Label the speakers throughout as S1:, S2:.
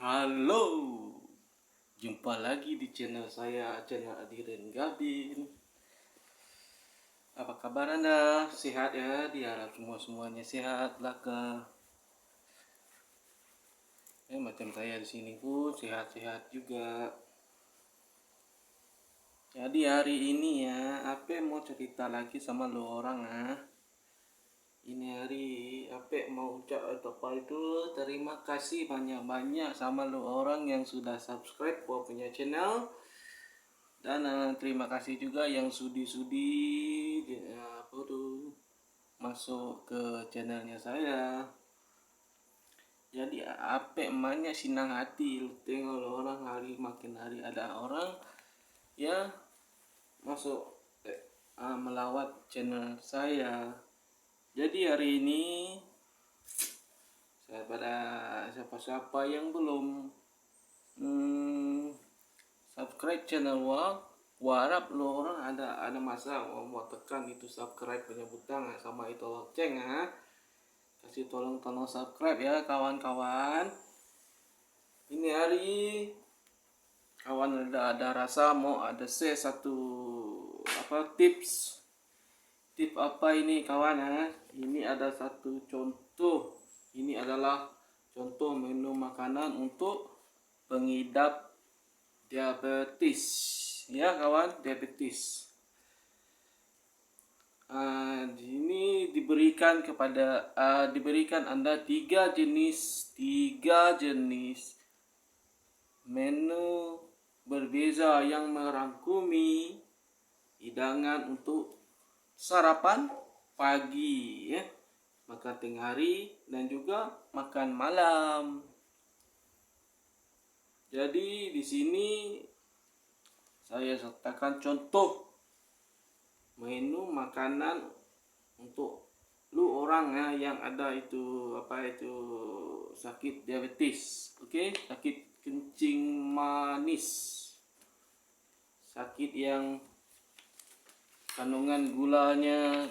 S1: Halo, jumpa lagi di channel saya, channel Adirin Gabin. Apa kabar Anda? Sehat ya? Diharap semuanya sehat lah ke. Macam saya di sini pun sehat-sehat juga. Jadi hari ini ya, Ape mau cerita lagi sama lo orang ah. Ini hari Ape mau ucap apa itu terima kasih banyak-banyak sama lo orang yang sudah subscribe gua punya channel. Dan terima kasih juga yang sudi-sudi masuk ke channelnya saya. Jadi apa emangnya senang hati tengok orang hari makin hari ada orang ya masuk melawat channel saya. Jadi hari ini saya pada siapa-siapa yang belum subscribe channel gua harap lo orang ada masa mau tekan itu subscribe punya butang sama itu lonceng kasih tolong subscribe ya kawan-kawan. Ini hari kawan ada rasa mau ada satu tips apa ini kawan ini ada satu contoh. Ini adalah contoh menu makanan untuk pengidap diabetes ya kawan, diabetes. Ini diberikan Anda tiga jenis menu berbeza yang merangkumi hidangan untuk sarapan pagi ya, makan tengah hari dan juga makan malam. Jadi di sini saya sertakan contoh menu makanan untuk lu orang ya yang ada itu sakit diabetes, sakit kencing manis, sakit yang kandungan gulanya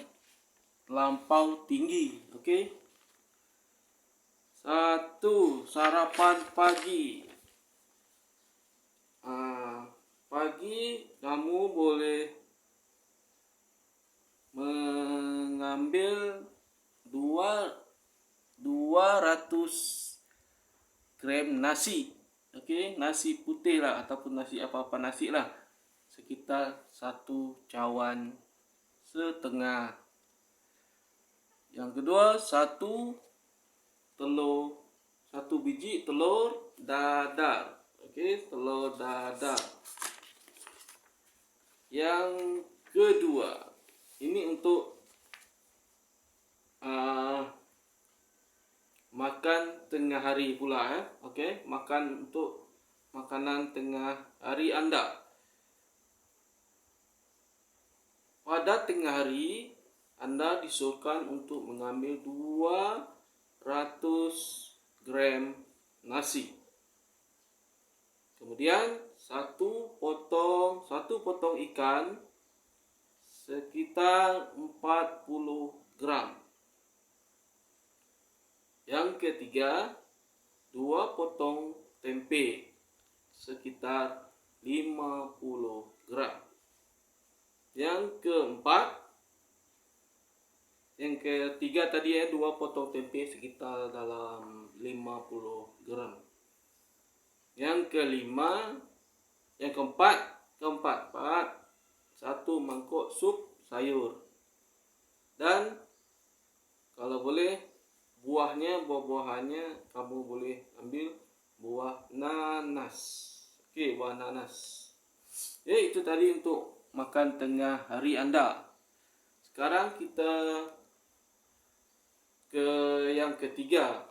S1: lampau tinggi. Satu, sarapan pagi. Pagi kamu boleh mengambil 200 gram nasi. Nasi putih lah ataupun nasi apa-apa nasi lah. Sekitar 1 cawan setengah. Yang kedua, 1 biji telur dadar. Telur dadar. Yang kedua, ini untuk makan tengah hari pula makan untuk makanan tengah hari Anda. Pada tengah hari Anda disuruhkan untuk mengambil 200 gram nasi. Kemudian satu potong ikan sekitar 40 gram. Yang ketiga, 2 potong tempe sekitar 50 gram. Yang ketiga tadi 2 potong tempe sekitar dalam 50 gram. Yang keempat 1 mangkok sup sayur. Dan kalau boleh buah-buahannya kamu boleh ambil buah nanas. Buah nanas. Itu tadi untuk makan tengah hari Anda. Sekarang kita ke yang ketiga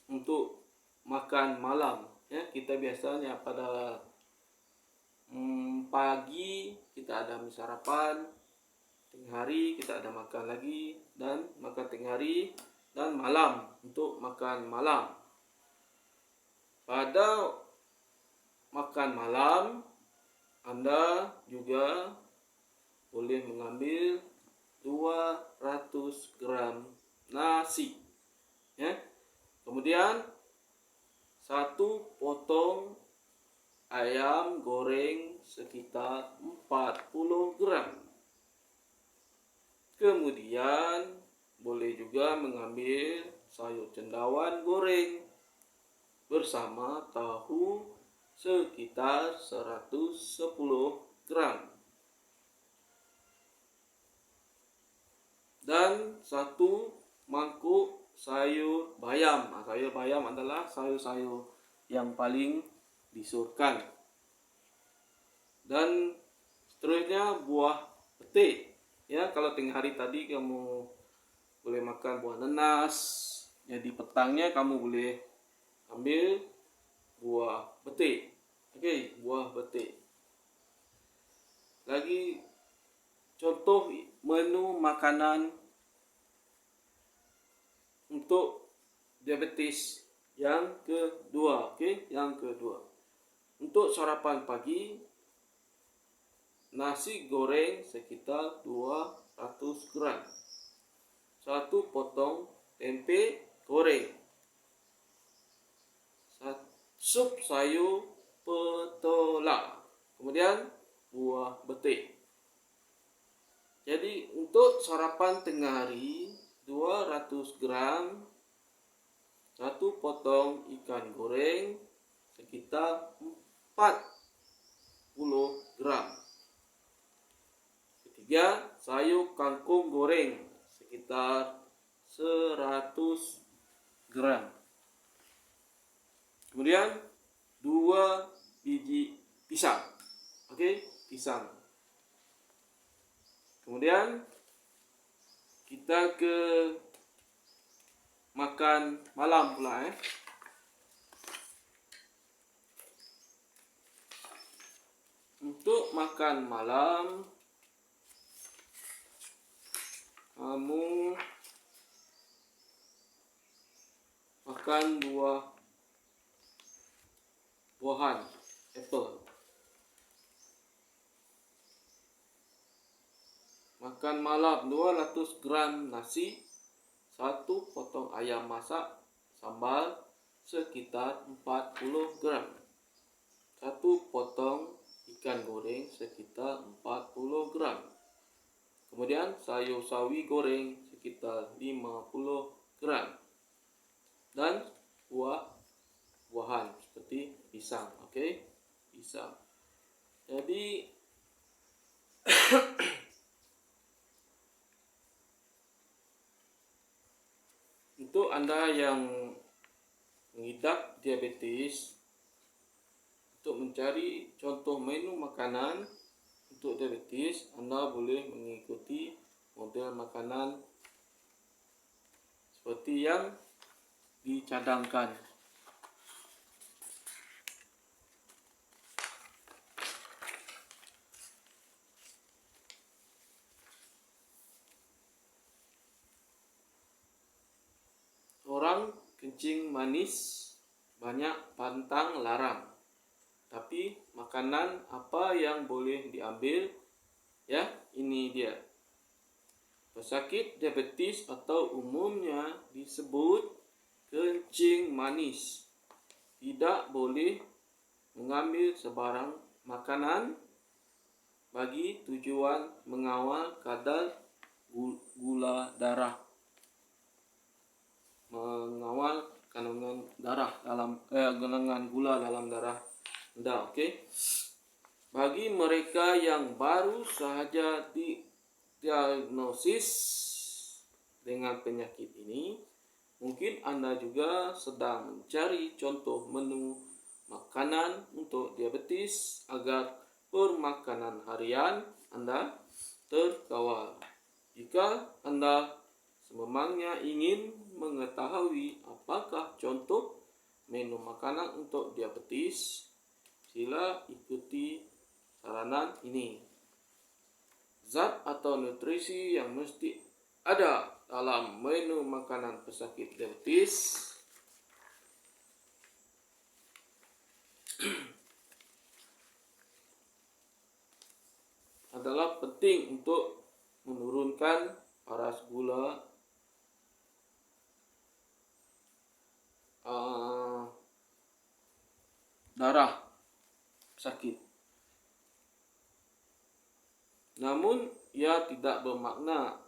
S1: untuk makan malam kita biasanya pada pagi kita ada sarapan, tengah hari kita ada makan lagi, dan makan tengah hari dan malam untuk makan malam. Pada makan malam Anda juga boleh mengambil 200 gram nasi Kemudian 1 potong ayam goreng sekitar 40 gram. Kemudian boleh juga mengambil sayur cendawan goreng bersama tahu sekitar 110 gram. Dan 1 mangkuk sayur bayam. Sayur bayam adalah sayur-sayur yang paling disyurkan. Dan seterusnya buah petik. Ya, kalau tengah hari tadi kamu boleh makan buah nanas, jadi petangnya kamu boleh ambil buah petik. Oke, buah petik. Lagi contoh menu makanan untuk diabetes yang kedua. Oke, yang kedua. Untuk sarapan pagi, nasi goreng sekitar 200 gram. 1 potong tempe goreng. Sup sayur petola. Kemudian buah betik. Jadi untuk sarapan tengah hari 200 gram, 1 potong ikan goreng sekitar 40 gram. Ketiga, sayur kangkung goreng sekitar 100 gram. Kemudian 2 biji pisang. Oke, pisang. Kemudian kita ke makan malam pula. Untuk makan malam, kamu makan buahan apple. Makan malam 200 gram nasi, 1 potong ayam masak, sambal sekitar 40 gram. 1 potong ikan goreng sekitar 40 gram. Kemudian sayur sawi goreng sekitar 50 gram. Dan buah-buahan seperti pisang. Oke, pisang. Jadi untuk Anda yang mengidap diabetes, untuk mencari contoh menu makanan untuk diabetes, Anda boleh mengikuti model makanan seperti yang dicadangkan. Orang kencing manis banyak pantang larang. Tapi makanan apa yang boleh diambil? Ya, ini dia. Pesakit diabetes atau umumnya disebut kencing manis. Tidak boleh mengambil sebarang makanan bagi tujuan mengawal kadar gula darah. Mengawal kandungan darah golongan gula dalam darah Anda. Oke. Bagi mereka yang baru sahaja didiagnosis dengan penyakit ini, mungkin Anda juga sedang mencari contoh menu makanan untuk diabetes agar permakanan harian Anda terkawal. Jika Anda sememangnya ingin mengetahui apakah contoh menu makanan untuk diabetes, sila ikuti saranan ini. Zat atau nutrisi yang mesti ada dalam menu makanan pesakit diabetes. Adalah penting untuk menurunkan paras gula, pesakit. Namun ia tidak bermakna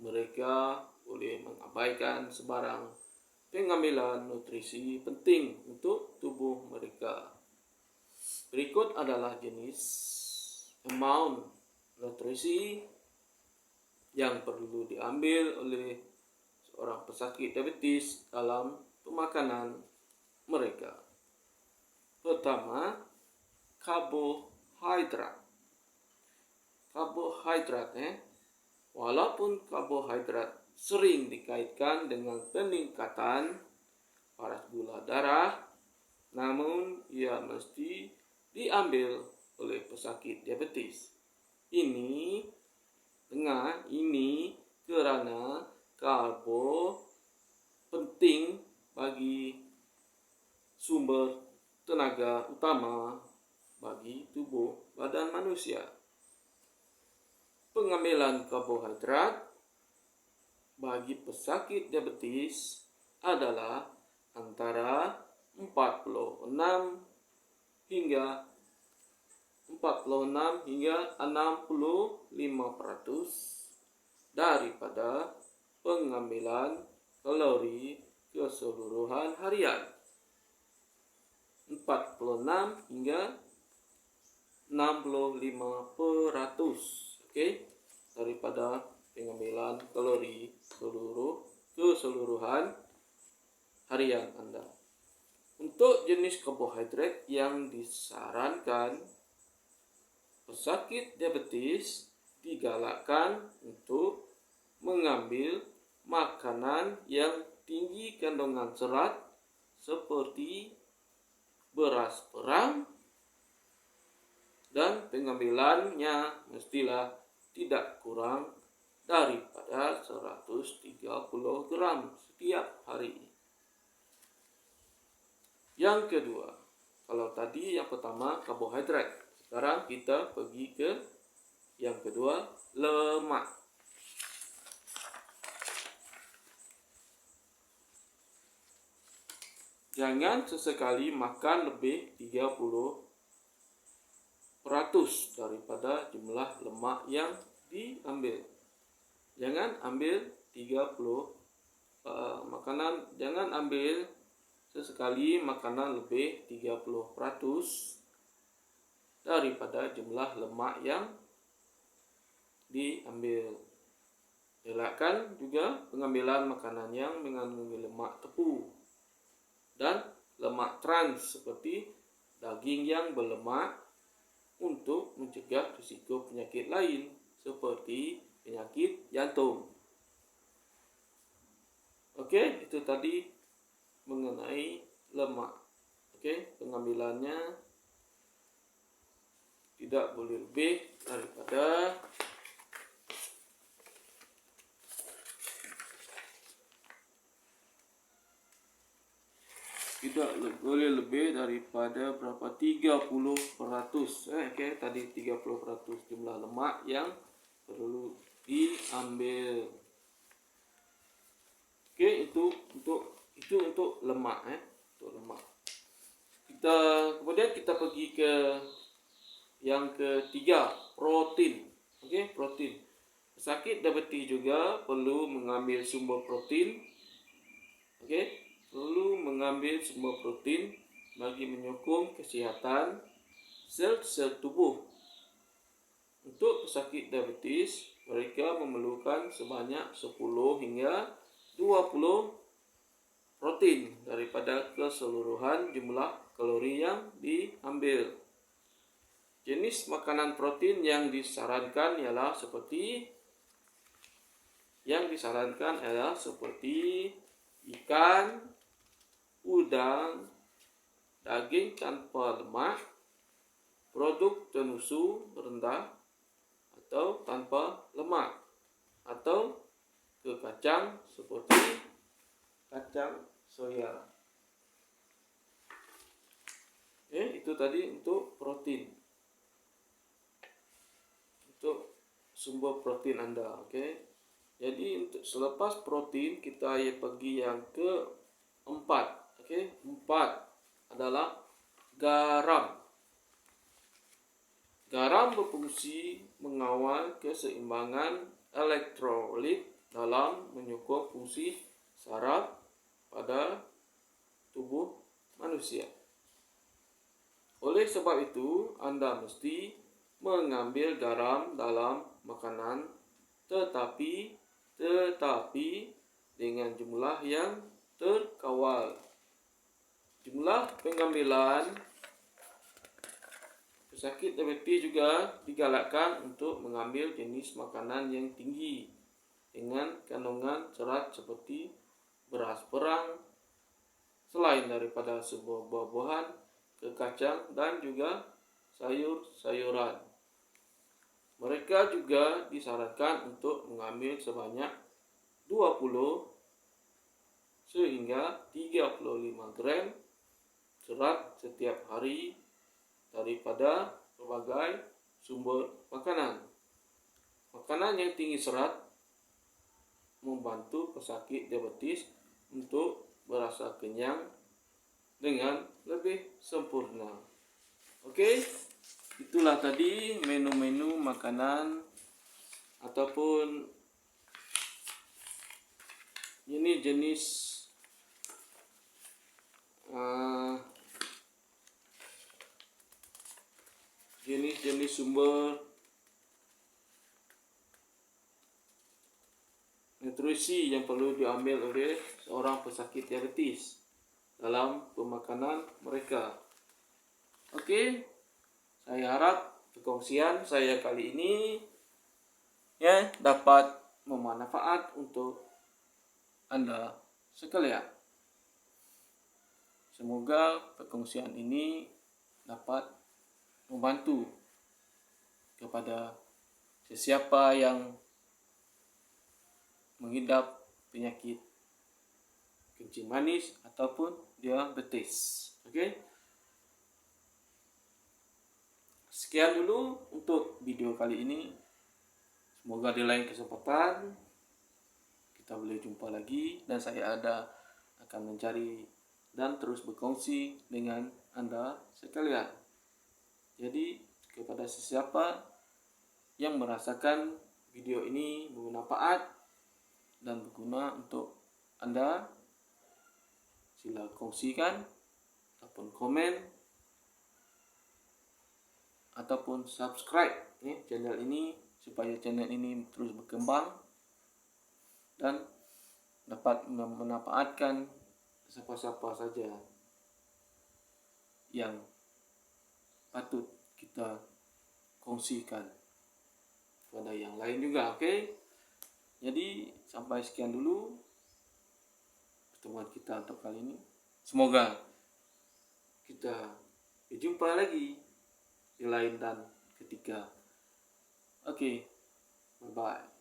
S1: mereka boleh mengabaikan sebarang pengambilan nutrisi penting untuk tubuh mereka. Berikut adalah jenis amount nutrisi yang perlu diambil oleh seorang pesakit diabetes dalam pemakanan mereka. Pertama, karbohidrat. Walaupun karbohidrat sering dikaitkan dengan peningkatan paras gula darah, namun ia mesti diambil oleh pesakit diabetes. Ini karena karbo penting bagi sumber tenaga utama bagi tubuh badan manusia. Pengambilan karbohidrat bagi pesakit diabetes adalah antara 46 hingga 65% daripada pengambilan kalori keseluruhan harian. 46 hingga 65%, daripada pengambilan kalori keseluruhan harian Anda. Untuk jenis karbohidrat yang disarankan, pesakit diabetes digalakkan untuk mengambil makanan yang tinggi kandungan serat seperti beras perang, dan pengambilannya mestilah tidak kurang daripada 130 gram setiap hari. Yang kedua, kalau tadi yang pertama karbohidrat, sekarang kita pergi ke yang kedua, lemak. Jangan sesekali makan lebih 30% daripada jumlah lemak yang diambil. Jangan ambil 30 makanan, jangan ambil sesekali makanan lebih 30% daripada jumlah lemak yang diambil. Elakkan juga pengambilan makanan yang mengandung lemak tepung dan lemak trans seperti daging yang berlemak untuk mencegah risiko penyakit lain seperti penyakit jantung. Oke, itu tadi mengenai lemak. Oke, pengambilannya tidak boleh lebih daripada berapa 30%. Tadi 30% jumlah lemak yang perlu diambil. Itu untuk lemak, untuk lemak. Kemudian kita pergi ke yang ketiga, protein. Protein. Pesakit diabetes juga perlu mengambil sumber protein. Perlu mengambil sumber protein bagi menyokong kesihatan sel-sel tubuh. Untuk pesakit diabetes, mereka memerlukan sebanyak 10 hingga 20 protein daripada keseluruhan jumlah kalori yang diambil. Jenis makanan protein yang disarankan ialah seperti ikan, udang, daging tanpa lemak, produk tensu rendah atau tanpa lemak, atau kacang seperti kacang soya. Itu tadi untuk protein, untuk sumber protein Anda. Jadi untuk selepas protein kita pergi yang keempat. 4 adalah garam. Garam berfungsi mengawal keseimbangan elektrolit dalam menyokong fungsi saraf pada tubuh manusia. Oleh sebab itu, Anda mesti mengambil garam dalam makanan, tetapi dengan jumlah yang terkawal. Jumlah pengambilan pesakit diabetes juga digalakkan untuk mengambil jenis makanan yang tinggi dengan kandungan serat seperti beras perang, selain daripada sebuah buah-buahan, kacang, dan juga sayur-sayuran. Mereka juga disarankan untuk mengambil sebanyak 20 hingga 35 gram serat setiap hari daripada berbagai sumber makanan. Makanan yang tinggi serat membantu pesakit diabetes untuk merasa kenyang dengan lebih sempurna. Oke, itulah tadi menu-menu makanan ataupun jenis-jenis sumber nutrisi yang perlu diambil oleh seorang pesakit diabetes dalam pemakanan mereka. Oke, saya harap perkongsian saya kali ini dapat bermanfaat untuk Anda sekalian. Semoga perkongsian ini dapat membantu kepada sesiapa yang mengidap penyakit kencing manis ataupun diabetes. Oke. Sekian dulu untuk video kali ini. Semoga di lain kesempatan kita boleh jumpa lagi dan saya akan mencari dan terus berkongsi dengan Anda sekalian. Jadi kepada sesiapa yang merasakan video ini bermanfaat dan berguna untuk Anda, sila kongsikan ataupun komen ataupun subscribe channel ini supaya channel ini terus berkembang dan dapat memanfaatkan siapa-siapa saja yang patut kita kongsikan kepada yang lain juga. Oke. Jadi sampai sekian dulu pertemuan kita untuk kali ini. Semoga kita berjumpa lagi di lain dan ketika. Oke. Bye bye.